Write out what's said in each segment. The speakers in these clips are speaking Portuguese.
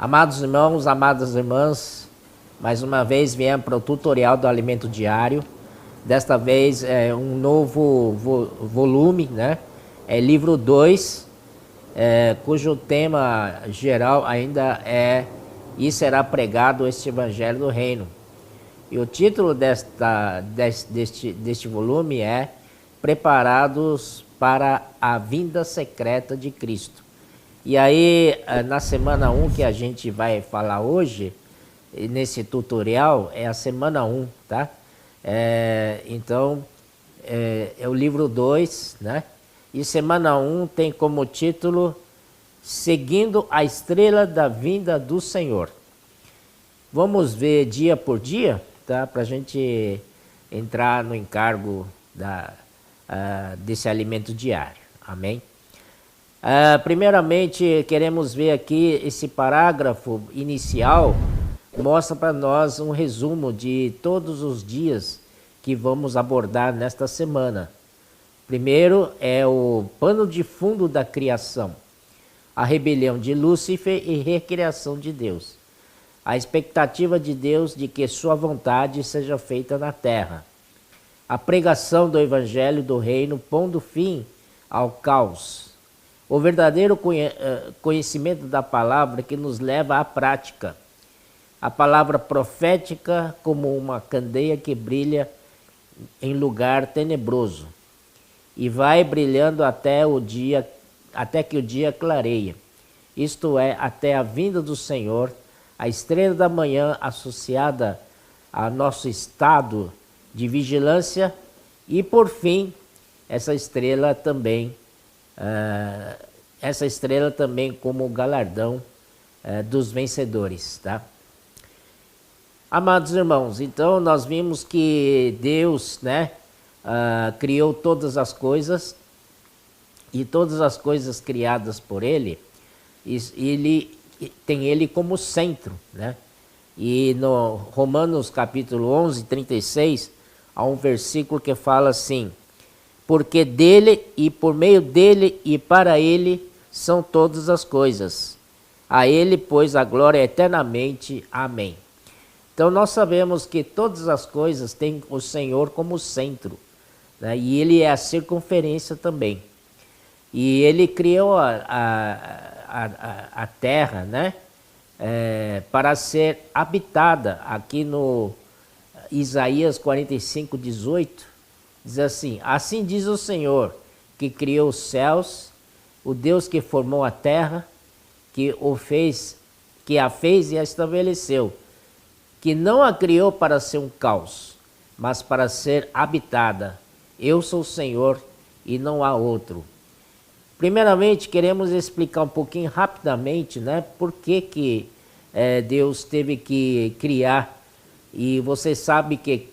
Amados irmãos, amadas irmãs, mais uma vez viemos para o tutorial do alimento diário. Desta vez é um novo volume, né? É livro 2, cujo tema geral ainda é "E será pregado este evangelho do reino". E o título deste volume é "Preparados para a vinda secreta de Cristo". E aí, na semana 1 que a gente vai falar hoje, nesse tutorial, é a semana 1, tá? Então, é o livro 2, né? E semana 1 tem como título "Seguindo a estrela da vinda do Senhor". Vamos ver dia por dia, tá? Para a gente entrar no encargo desse alimento diário. Amém? Primeiramente, queremos ver aqui esse parágrafo inicial, mostra para nós um resumo de todos os dias que vamos abordar nesta semana. Primeiro é o pano de fundo da criação, a rebelião de Lúcifer e recriação de Deus, a expectativa de Deus de que sua vontade seja feita na terra, a pregação do evangelho do reino pondo fim ao caos, o verdadeiro conhecimento da palavra que nos leva à prática. A palavra profética como uma candeia que brilha em lugar tenebroso e vai brilhando até que o dia clareia. Isto é, até a vinda do Senhor, a estrela da manhã associada ao nosso estado de vigilância e, por fim, essa estrela também como o galardão dos vencedores, tá? Amados irmãos, então nós vimos que Deus, né, criou todas as coisas, e todas as coisas criadas por Ele, Ele tem Ele como centro, né? E no Romanos capítulo 11, 36, há um versículo que fala assim: porque dele e por meio dele e para ele são todas as coisas. A ele, pois, a glória eternamente. Amém. Então nós sabemos que todas as coisas têm o Senhor como centro, né? E ele é a circunferência também. E ele criou a terra, né? Para ser habitada. Aqui no Isaías 45, 18, diz assim: assim diz o Senhor, que criou os céus, o Deus que formou a terra, que a fez e a estabeleceu, que não a criou para ser um caos, mas para ser habitada. Eu sou o Senhor e não há outro. Primeiramente, queremos explicar um pouquinho rapidamente, né, por que Deus teve que criar. E você sabe que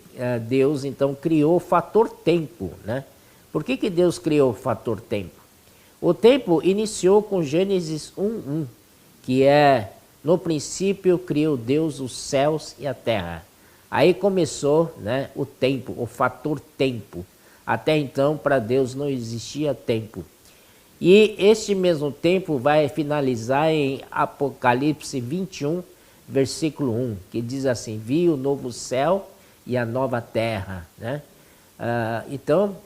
Deus então criou o fator tempo, né? Por que Deus criou o fator tempo? O tempo iniciou com Gênesis 1:1, que é: no princípio criou Deus os céus e a terra. Aí começou, né, o tempo, o fator tempo. Até então para Deus não existia tempo. E este mesmo tempo vai finalizar em Apocalipse 21, versículo 1, que diz assim: vi o novo céu e a nova terra, né? Então,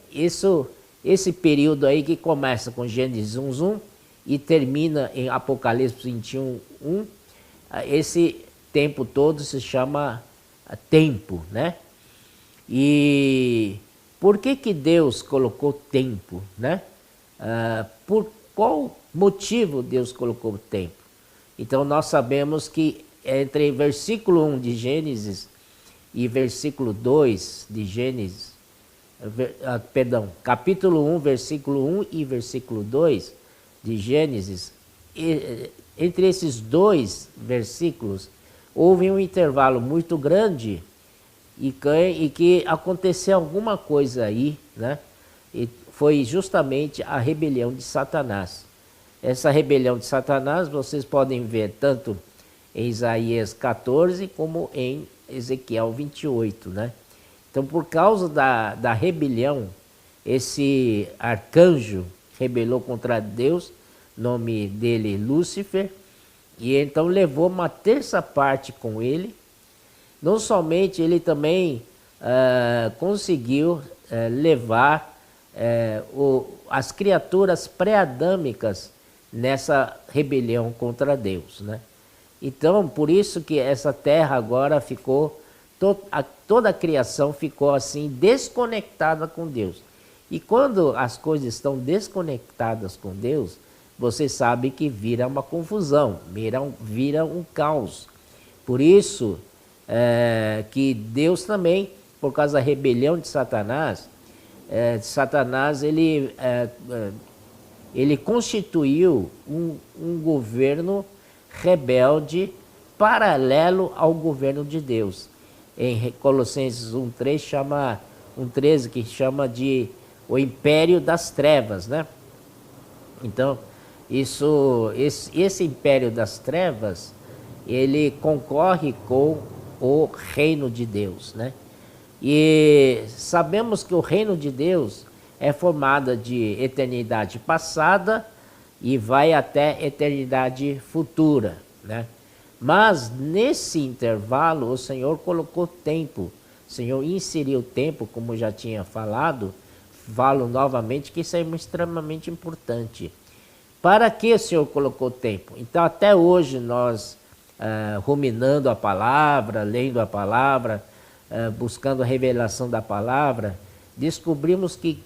esse período aí que começa com Gênesis 1:1 e termina em Apocalipse 21:1, esse tempo todo se chama tempo, né? E por que Deus colocou tempo, né? Por qual motivo Deus colocou tempo? Então nós sabemos que entre versículo 1 de Gênesis e versículo 2 de Gênesis, capítulo 1, versículo 1 e versículo 2 de Gênesis, entre esses dois versículos houve um intervalo muito grande e que aconteceu alguma coisa aí, né? E foi justamente a rebelião de Satanás. Essa rebelião de Satanás vocês podem ver tanto em Isaías 14 como em Ezequiel 28, né? Então, por causa da rebelião, esse arcanjo rebelou contra Deus, nome dele Lúcifer, E então levou uma terça parte com ele. Não somente ele também conseguiu levar as criaturas pré-adâmicas nessa rebelião contra Deus, né? Então, por isso que essa terra agora ficou, toda a criação ficou assim desconectada com Deus. E quando as coisas estão desconectadas com Deus, você sabe que vira uma confusão, vira um caos. Por isso que Deus também, por causa da rebelião de Satanás, ele constituiu um governo rebelde paralelo ao governo de Deus. Em Colossenses 1,13 que chama de o império das trevas, né? Então, esse império das trevas, ele concorre com o reino de Deus, né? E sabemos que o reino de Deus é formado de eternidade passada e vai até eternidade futura, né? Mas nesse intervalo o Senhor colocou tempo, o Senhor inseriu tempo, como já tinha falado, falo novamente que isso é extremamente importante. Para que o Senhor colocou tempo? Então até hoje nós, ruminando a palavra, lendo a palavra, buscando a revelação da palavra, descobrimos que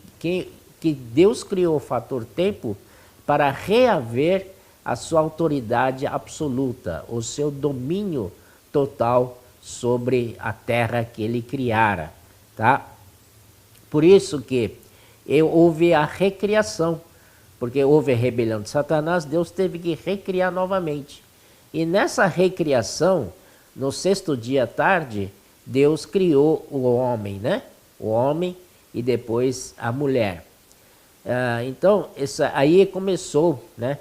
Deus criou o fator tempo para reaver a sua autoridade absoluta, o seu domínio total sobre a terra que ele criara, tá? Por isso que houve a recriação, porque houve a rebelião de Satanás, Deus teve que recriar novamente. E nessa recriação, no sexto dia à tarde, Deus criou o homem, né? O homem e depois a mulher. Então, aí começou, né,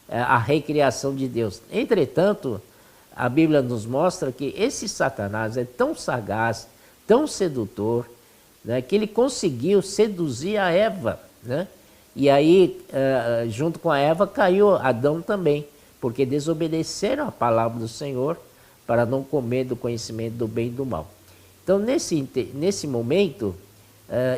a recriação de Deus. Entretanto, a Bíblia nos mostra que esse Satanás é tão sagaz, tão sedutor, né, que ele conseguiu seduzir a Eva, né? E aí, junto com a Eva, caiu Adão também, porque desobedeceram a palavra do Senhor para não comer do conhecimento do bem e do mal. Então, nesse momento,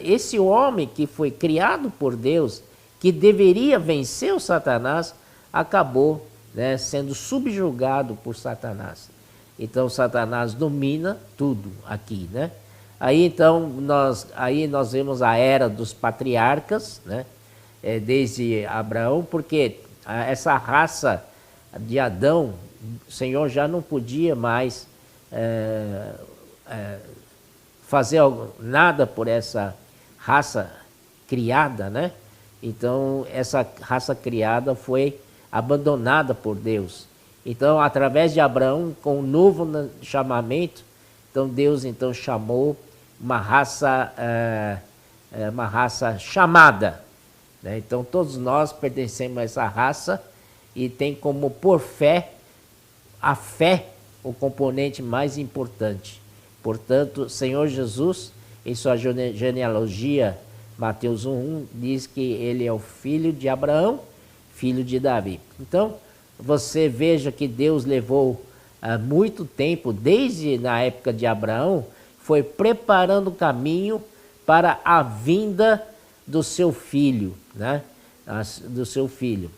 esse homem que foi criado por Deus, que deveria vencer o Satanás, acabou, né, sendo subjugado por Satanás. Então, Satanás domina tudo aqui, né? Aí, então, nós vemos a era dos patriarcas, né? Desde Abraão, porque essa raça de Adão, o Senhor já não podia mais fazer nada por essa raça criada, né? Então, essa raça criada foi abandonada por Deus. Então, através de Abraão, com um novo chamamento, então Deus chamou uma raça chamada, né? Então, todos nós pertencemos a essa raça e tem como por fé, a fé, o componente mais importante. Portanto, Senhor Jesus, em sua genealogia, Mateus 1:1, diz que ele é o filho de Abraão, filho de Davi. Então, você veja que Deus levou muito tempo, desde na época de Abraão, foi preparando o caminho para a vinda do seu filho, né? Do seu filho.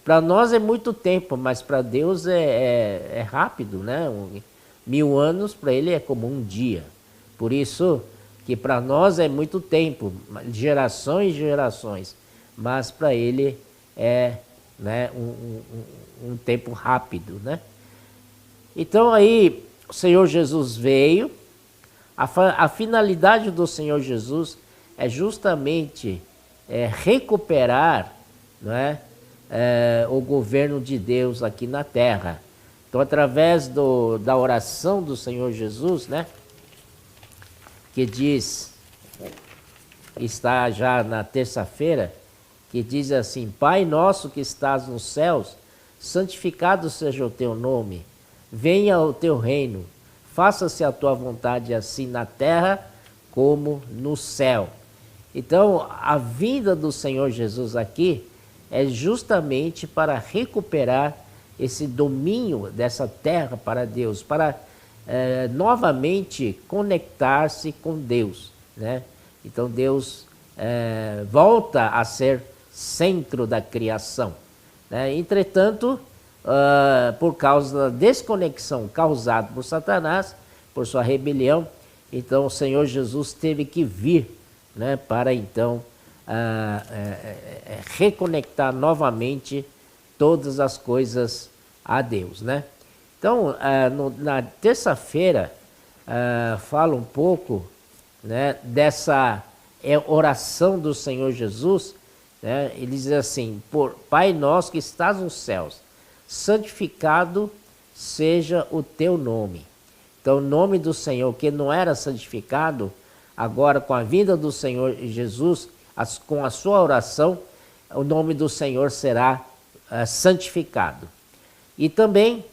Para nós é muito tempo, mas para Deus é rápido, né? 1000 anos para ele é como um dia. Por isso que para nós é muito tempo, gerações e gerações, mas para ele é, né, um tempo rápido, né? Então aí o Senhor Jesus veio, a finalidade do Senhor Jesus é justamente recuperar, não é, o governo de Deus aqui na terra. Então, através da oração do Senhor Jesus, né, que diz, está já na terça-feira, que diz assim: Pai nosso que estás nos céus, santificado seja o teu nome, venha o teu reino, faça-se a tua vontade assim na terra como no céu. Então, a vinda do Senhor Jesus aqui é justamente para recuperar esse domínio dessa terra para Deus, para novamente conectar-se com Deus, né? Então Deus volta a ser centro da criação, né? Entretanto, por causa da desconexão causada por Satanás, por sua rebelião, então o Senhor Jesus teve que vir, né, para então reconectar novamente todas as coisas a Deus, né? Então, na terça-feira, fala um pouco, né, dessa oração do Senhor Jesus, né? Ele diz assim: Pai nosso que estás nos céus, santificado seja o teu nome. Então, o nome do Senhor, que não era santificado, agora com a vinda do Senhor Jesus, com a sua oração, o nome do Senhor será santificado. E também,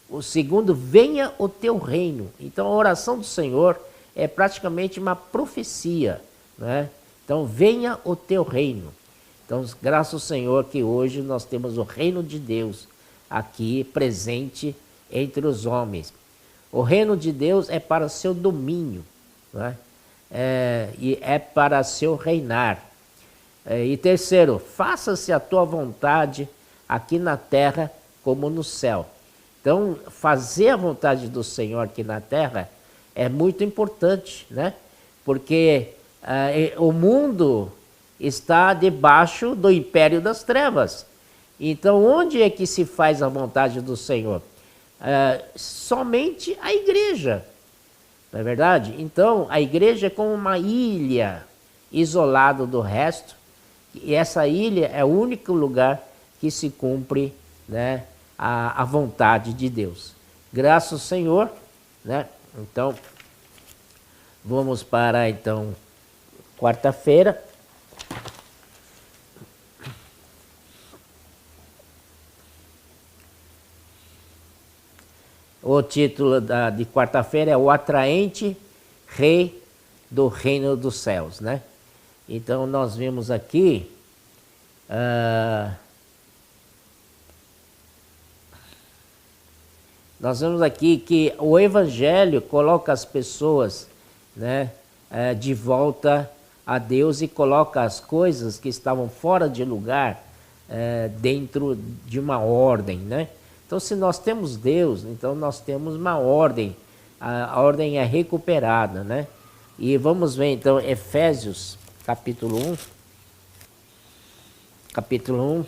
o segundo, venha o teu reino. Então, a oração do Senhor é praticamente uma profecia, né? Então, venha o teu reino. Então, graças ao Senhor que hoje nós temos o reino de Deus aqui presente entre os homens. O reino de Deus é para seu domínio, né? E é para seu reinar. E terceiro, faça-se a tua vontade aqui na terra como no céu. Então, fazer a vontade do Senhor aqui na terra é muito importante, né? Porque o mundo está debaixo do império das trevas. Então, onde é que se faz a vontade do Senhor? Somente a igreja, não é verdade? Então, a igreja é como uma ilha isolada do resto, e essa ilha é o único lugar que se cumpre, né, a vontade de Deus. Graças ao Senhor, né? Então, vamos para então quarta-feira. O título de quarta-feira é O Atraente Rei do Reino dos Céus, né? Então, nós vimos aqui que o Evangelho coloca as pessoas, né, de volta a Deus e coloca as coisas que estavam fora de lugar dentro de uma ordem, né? Então, se nós temos Deus, então nós temos uma ordem, a ordem é recuperada, né? E vamos ver então Efésios capítulo 1,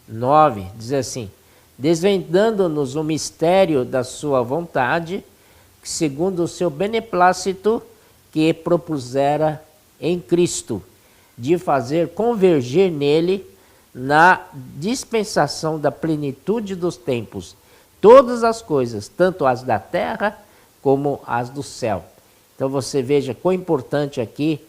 9, diz assim: desvendando-nos o mistério da sua vontade, segundo o seu beneplácito que propusera em Cristo, de fazer convergir nele, na dispensação da plenitude dos tempos, todas as coisas, tanto as da terra como as do céu. Então você veja quão importante aqui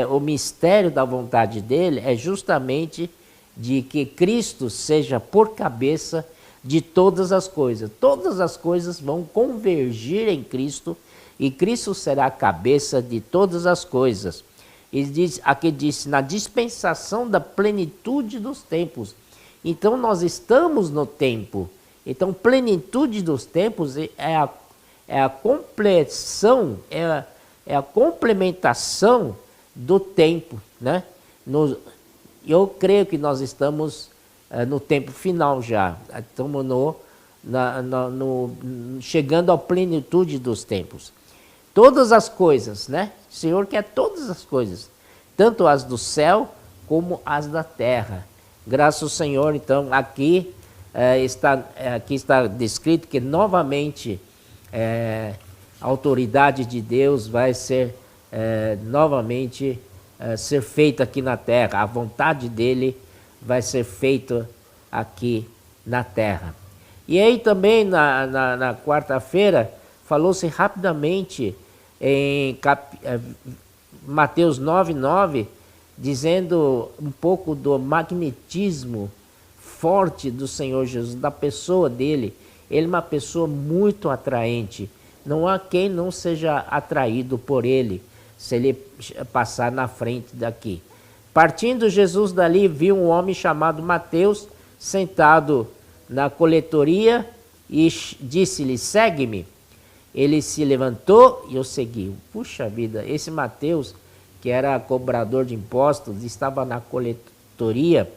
o mistério da vontade dele é justamente de que Cristo seja por cabeça de todas as coisas. Todas as coisas vão convergir em Cristo e Cristo será a cabeça de todas as coisas. Ele diz, aqui diz, na dispensação da plenitude dos tempos. Então nós estamos no tempo. Então plenitude dos tempos é a compleção, é a complementação do tempo, né? Eu creio que nós estamos no tempo final já. Estamos chegando à plenitude dos tempos. Todas as coisas, né? O Senhor quer todas as coisas, tanto as do céu como as da terra. Graças ao Senhor, então, aqui está descrito que novamente a autoridade de Deus vai ser novamente ser feita aqui na terra. A vontade dele vai ser feita aqui na terra. E aí também na quarta-feira falou-se rapidamente em Mateus 9:9, dizendo um pouco do magnetismo forte do Senhor Jesus, da pessoa dele. Ele é uma pessoa muito atraente. Não há quem não seja atraído por ele, se ele passar na frente daqui. Partindo Jesus dali, viu um homem chamado Mateus, sentado na coletoria, e disse-lhe: segue-me. Ele se levantou e o seguiu. Puxa vida, esse Mateus, que era cobrador de impostos, estava na coletoria,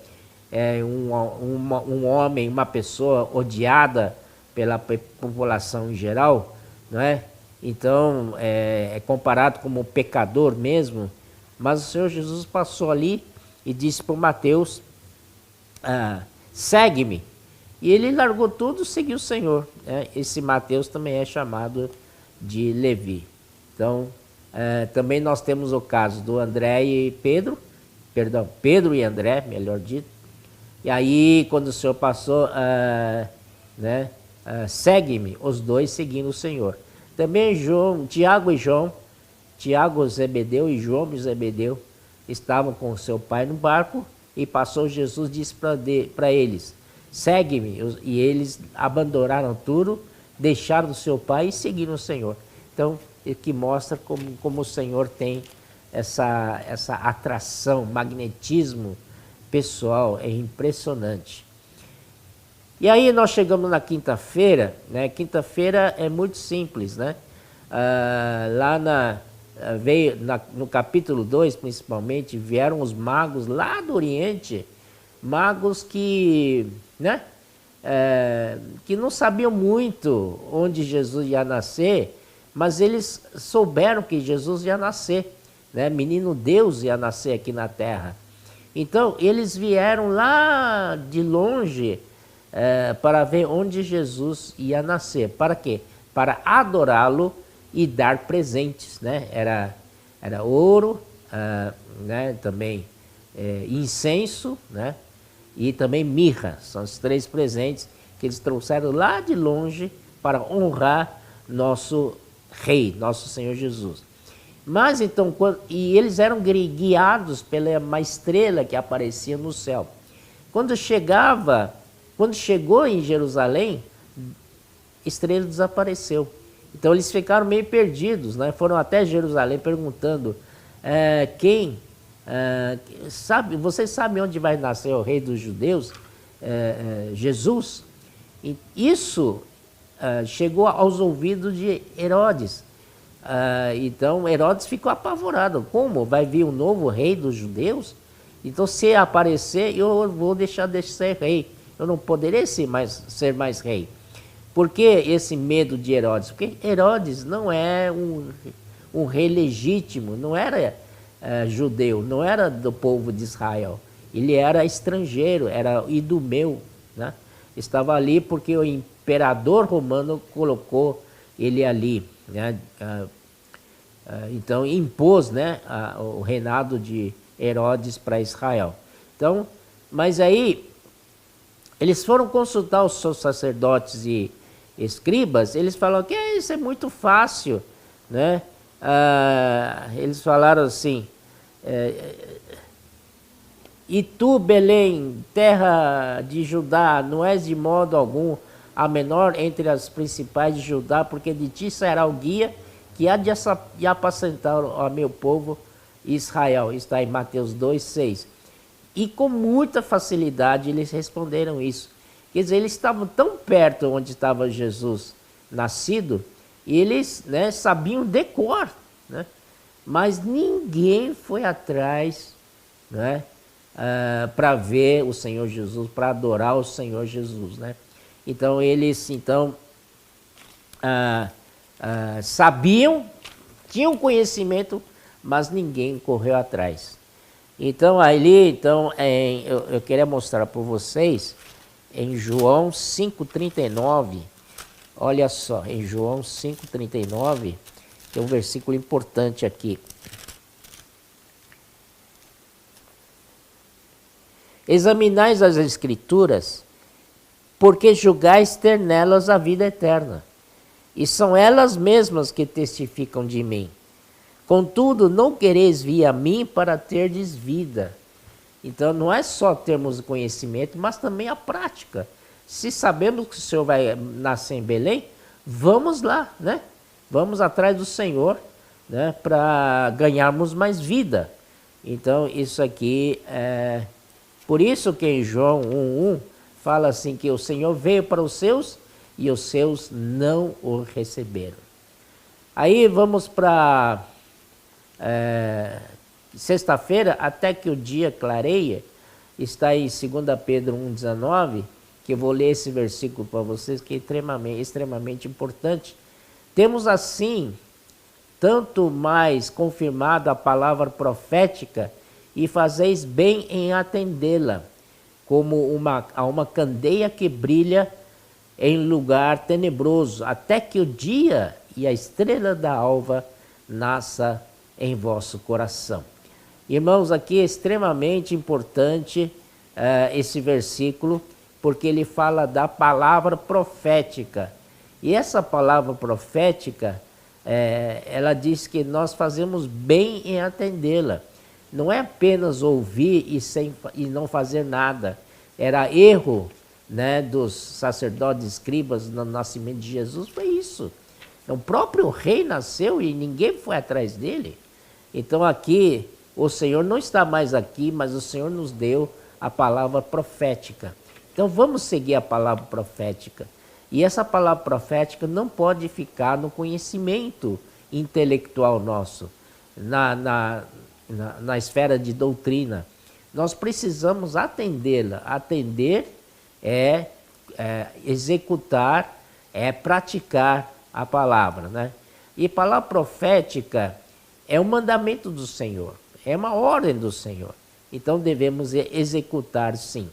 um homem, uma pessoa odiada pela população em geral, não é? Então é comparado como pecador mesmo, mas o Senhor Jesus passou ali e disse para o Mateus: segue-me. E ele largou tudo e seguiu o Senhor. Esse Mateus também é chamado de Levi. Então, também nós temos o caso do André e Pedro, Pedro e André, melhor dito. E aí, quando o Senhor passou, segue-me, os dois seguindo o Senhor. Também Tiago e João, Tiago Zebedeu e João Zebedeu, estavam com seu pai no barco, e passou Jesus, disse para eles: segue-me. E eles abandonaram tudo, deixaram o seu pai e seguiram o Senhor. Então, que mostra como o Senhor tem essa atração, magnetismo pessoal, é impressionante. E aí nós chegamos na quinta-feira, né? Quinta-feira é muito simples, né? No capítulo 2, principalmente, vieram os magos lá do Oriente, magos que, né? Que não sabiam muito onde Jesus ia nascer, mas eles souberam que Jesus ia nascer, né? Menino Deus ia nascer aqui na terra. Então, eles vieram lá de longe para ver onde Jesus ia nascer. Para quê? Para adorá-lo e dar presentes, né? Era ouro, né? Também incenso, né? E também mirra. São os 3 presentes que eles trouxeram lá de longe para honrar nosso Rei, nosso Senhor Jesus. Mas então, e eles eram guiados pela uma estrela que aparecia no céu. Quando chegou em Jerusalém, a estrela desapareceu. Então eles ficaram meio perdidos, né? Foram até Jerusalém perguntando: vocês sabem onde vai nascer o rei dos judeus? Jesus? E isso chegou aos ouvidos de Herodes. Então Herodes ficou apavorado. Como? Vai vir um novo rei dos judeus? Então, se aparecer, eu vou deixar de ser rei. Eu não poderei ser mais rei. Por que esse medo de Herodes? Porque Herodes não é um rei legítimo, não era judeu, não era do povo de Israel. Ele era estrangeiro, era idumeu, né? Estava ali porque o imperador romano colocou ele ali, né? Então impôs, né, o reinado de Herodes para Israel. Então, mas aí eles foram consultar os seus sacerdotes e escribas. Eles falaram que isso é muito fácil, né? Eles falaram assim: e tu, Belém, terra de Judá, não és de modo algum a menor entre as principais de Judá, porque de ti será o guia que há de apacentar o meu povo Israel. Está em Mateus 2:6. E com muita facilidade eles responderam isso. Quer dizer, eles estavam tão perto onde estava Jesus nascido, e eles, né, sabiam decor, né? Mas ninguém foi atrás, né, para ver o Senhor Jesus, para adorar o Senhor Jesus, né? Então eles sabiam, tinham conhecimento, mas ninguém correu atrás. Então eu queria mostrar para vocês em João 5,39, olha só, em João 5,39, tem um versículo importante aqui. Examinais as Escrituras, porque julgais ter nelas a vida eterna, e são elas mesmas que testificam de mim. Contudo, não quereis vir a mim para terdes vida. Então, não é só termos conhecimento, mas também a prática. Se sabemos que o Senhor vai nascer em Belém, vamos lá, né? Vamos atrás do Senhor, né? Para ganharmos mais vida. Então, isso aqui é... Por isso que em João 1:1 fala assim que o Senhor veio para os seus e os seus não o receberam. Aí vamos para sexta-feira, até que o dia clareia, está em 2 Pedro 1,19, que eu vou ler esse versículo para vocês, que é extremamente importante. Temos assim, tanto mais confirmado a palavra profética, e fazeis bem em atendê-la, como uma candeia que brilha em lugar tenebroso, até que o dia e a estrela da alva nasça em vosso coração. Irmãos, aqui é extremamente importante esse versículo, porque ele fala da palavra profética. E essa palavra profética, ela diz que nós fazemos bem em atendê-la. Não é apenas ouvir e não fazer nada. Era erro, né, dos sacerdotes escribas no nascimento de Jesus, foi isso. O próprio rei nasceu e ninguém foi atrás dele. Então aqui, o Senhor não está mais aqui, mas o Senhor nos deu a palavra profética. Então vamos seguir a palavra profética. E essa palavra profética não pode ficar no conhecimento intelectual nosso, na esfera de doutrina. Nós precisamos atendê-la. Atender é executar, é praticar a palavra, né? E palavra profética é um mandamento do Senhor, é uma ordem do Senhor. Então devemos executar, sim.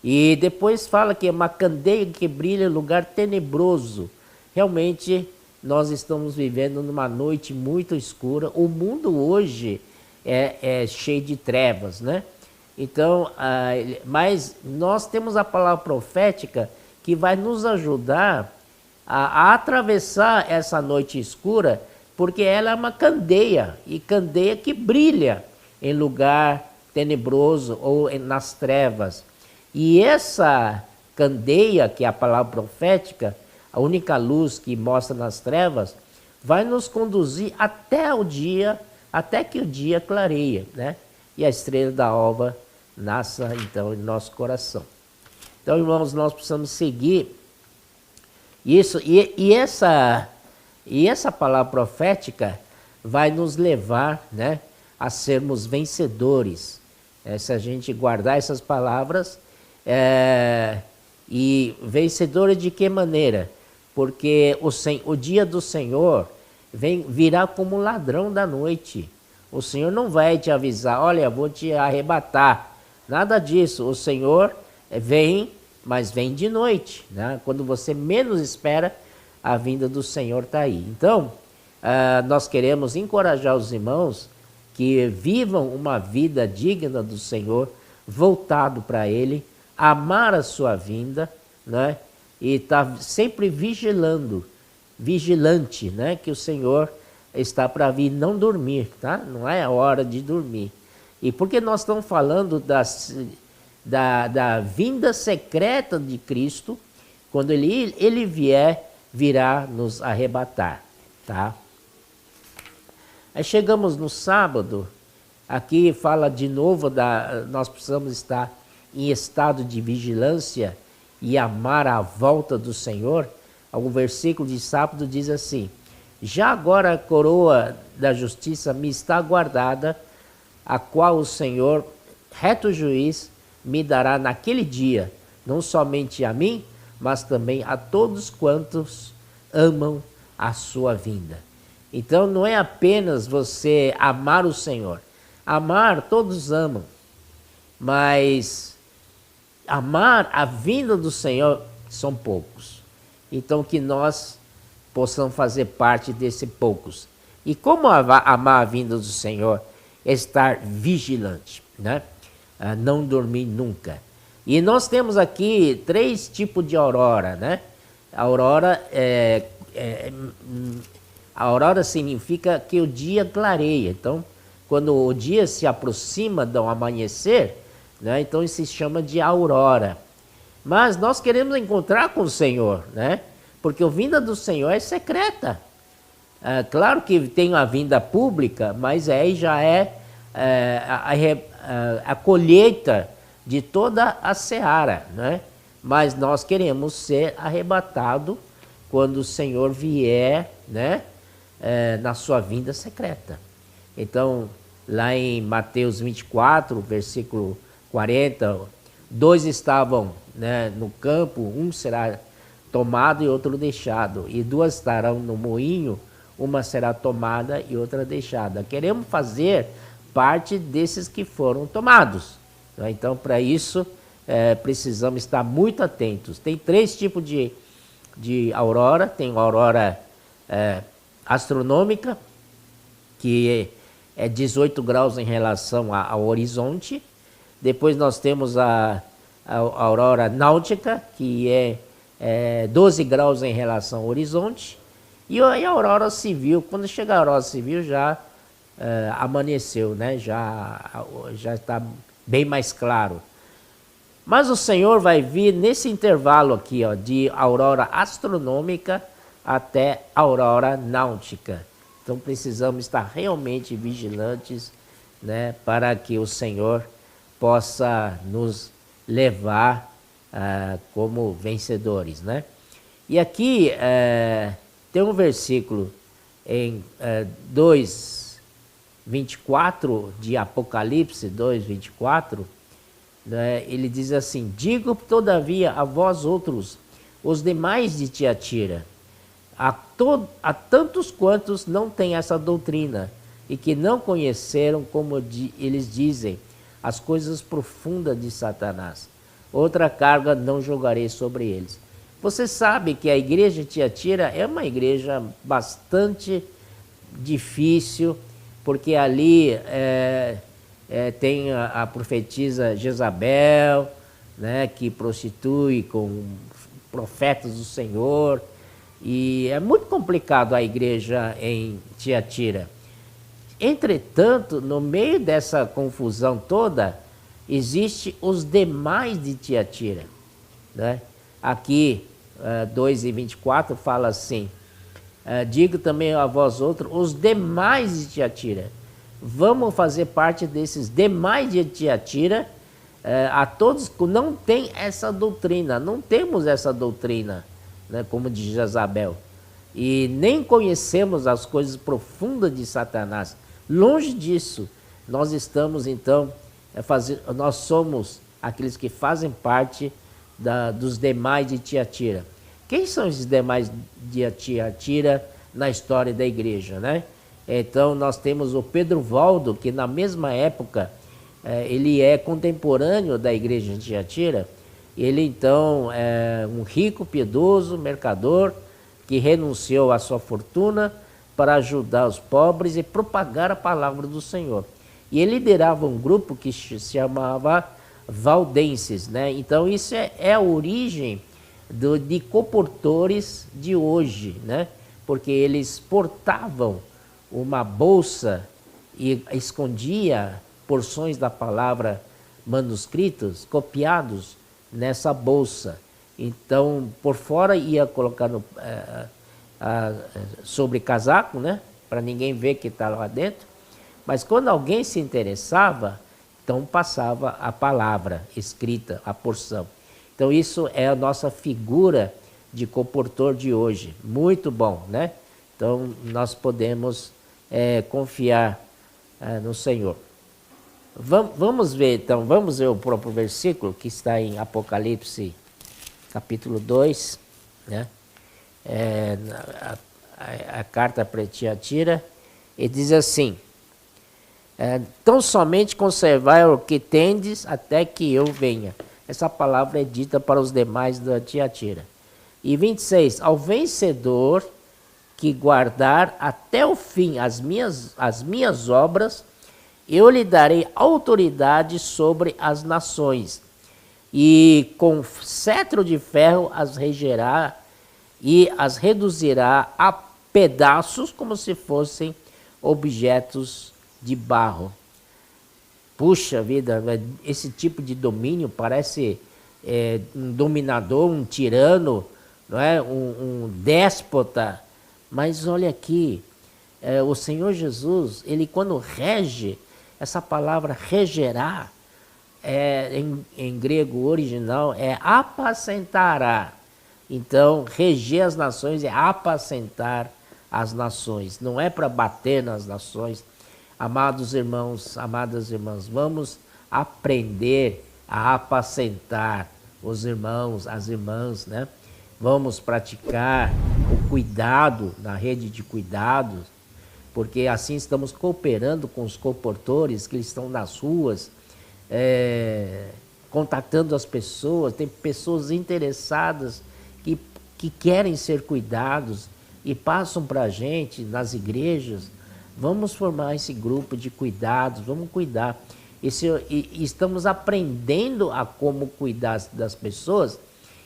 E depois fala que é uma candeia que brilha em lugar tenebroso. Realmente nós estamos vivendo numa noite muito escura. O mundo hoje é cheio de trevas, né? Então, mas nós temos a palavra profética que vai nos ajudar a atravessar essa noite escura, porque ela é uma candeia, e candeia que brilha em lugar tenebroso ou nas trevas. E essa candeia, que é a palavra profética, a única luz que mostra nas trevas, vai nos conduzir até que o dia clareia, né? E a estrela da alva nasça então em nosso coração. Então, irmãos, nós precisamos seguir isso, e essa palavra profética vai nos levar, né, a sermos vencedores. Se a gente guardar essas palavras, e vencedores de que maneira? Porque o dia do Senhor virá como ladrão da noite. O Senhor não vai te avisar, olha, vou te arrebatar. Nada disso. O Senhor vem, mas vem de noite, né? Quando você menos espera, a vinda do Senhor está aí. Então, nós queremos encorajar os irmãos que vivam uma vida digna do Senhor, voltado para Ele, amar a sua vinda, né? E estar sempre vigilante, né? Que o Senhor está para vir, não dormir, tá? Não é a hora de dormir. E porque nós estamos falando da vinda secreta de Cristo, quando ele virá nos arrebatar, tá? Aí chegamos no sábado, aqui fala de novo nós precisamos estar em estado de vigilância e amar a volta do Senhor. O versículo de sábado diz assim: já agora a coroa da justiça me está guardada, a qual o Senhor, reto juiz, me dará naquele dia, não somente a mim, mas também a todos quantos amam a sua vinda. Então não é apenas você amar o Senhor. Amar, todos amam, mas amar a vinda do Senhor são poucos. Então que nós possamos fazer parte desse poucos. E como amar a vinda do Senhor? Estar vigilante, né? Não dormir nunca. E nós temos aqui 3 tipos de aurora, né? A aurora significa que o dia clareia. Então, quando o dia se aproxima do amanhecer, né? Então isso se chama de aurora. Mas nós queremos encontrar com o Senhor, né? Porque a vinda do Senhor é secreta. Claro que tem a vinda pública, mas aí já é a colheita de toda a seara, né? mas nós queremos ser arrebatados quando o Senhor vier, né, na sua vinda secreta. Então, lá em Mateus 24, versículo 40, 2 estavam, né, no campo, um será tomado e outro deixado, e 2 estarão no moinho, uma será tomada e outra deixada. Queremos fazer parte desses que foram tomados. Então, para isso, precisamos estar muito atentos. Tem 3 tipos de aurora. Tem a aurora astronômica, que é 18 graus em relação ao horizonte. Depois nós temos a aurora náutica, que é 12 graus em relação ao horizonte. E a aurora civil, quando chega a aurora civil já amanheceu, né? Já está bem mais claro. Mas o Senhor vai vir nesse intervalo aqui, ó, de aurora astronômica até aurora náutica. Então precisamos estar realmente vigilantes, né, para que o Senhor possa nos levar como vencedores, né? E aqui tem um versículo em 2:24 de Apocalipse 2:24, né? Ele diz assim: digo todavia a vós outros, os demais de Tiatira, a tantos quantos não têm essa doutrina e que não conheceram, como eles dizem, as coisas profundas de Satanás. Outra carga não jogarei sobre eles. Você sabe que a igreja de Tiatira é uma igreja bastante difícil, porque ali tem a profetisa Jezabel, né, que prostitui com profetas do Senhor, e é muito complicado a igreja em Tiatira. Entretanto, no meio dessa confusão toda, existe os demais de Tiatira, né? Aqui, 2:24 fala assim: digo também a vós outros, os demais de Tiatira. Vamos fazer parte desses demais de Tiatira, a todos que não têm essa doutrina, não temos essa doutrina, né, como de Jezabel, e nem conhecemos as coisas profundas de Satanás. Longe disso, nós estamos então, nós somos aqueles que fazem parte dos demais de Tiatira. Quem são esses demais de Tiatira na história da igreja, né? Então nós temos o Pedro Valdo, que na mesma época ele é contemporâneo da igreja de Tiatira. Ele então é um rico, piedoso, mercador, que renunciou à sua fortuna para ajudar os pobres e propagar a palavra do Senhor. E ele liderava um grupo que se chamava Valdenses, né? Então isso é a origem de comportores de hoje, né? Porque eles portavam uma bolsa e escondia porções da palavra manuscritos, copiados nessa bolsa. Então, por fora ia colocar sobre casaco, né? Para ninguém ver que está lá dentro. Mas quando alguém se interessava, então passava a palavra escrita, a porção. Então isso é a nossa figura de comportor de hoje. Muito bom, né? Então nós podemos confiar no Senhor. Vamos ver então, vamos ver o próprio versículo que está em Apocalipse capítulo 2, né? A carta para Tiatira, ele diz assim: tão somente conservai o que tendes até que eu venha. Essa palavra é dita para os demais da Tiatira. E 26, ao vencedor que guardar até o fim as minhas obras, eu lhe darei autoridade sobre as nações, e com cetro de ferro as regerá e as reduzirá a pedaços como se fossem objetos de barro. Puxa vida, esse tipo de domínio parece um dominador, um tirano, não é? Um déspota. Mas olha aqui, o Senhor Jesus, ele quando rege, essa palavra regerá, em grego original é apacentará. Então, reger as nações é apacentar as nações. Não é para bater nas nações. Amados irmãos, amadas irmãs, vamos aprender a apacentar os irmãos, as irmãs, né? Vamos praticar o cuidado na rede de cuidados, porque assim estamos cooperando com os comportores que estão nas ruas, contatando as pessoas. Tem pessoas interessadas que querem ser cuidados e passam para a gente nas igrejas. Vamos formar esse grupo de cuidados, vamos cuidar. E estamos aprendendo a como cuidar das pessoas,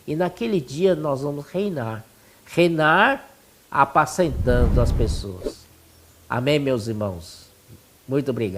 e naquele dia nós vamos reinar apacentando as pessoas. Amém, meus irmãos? Muito obrigado.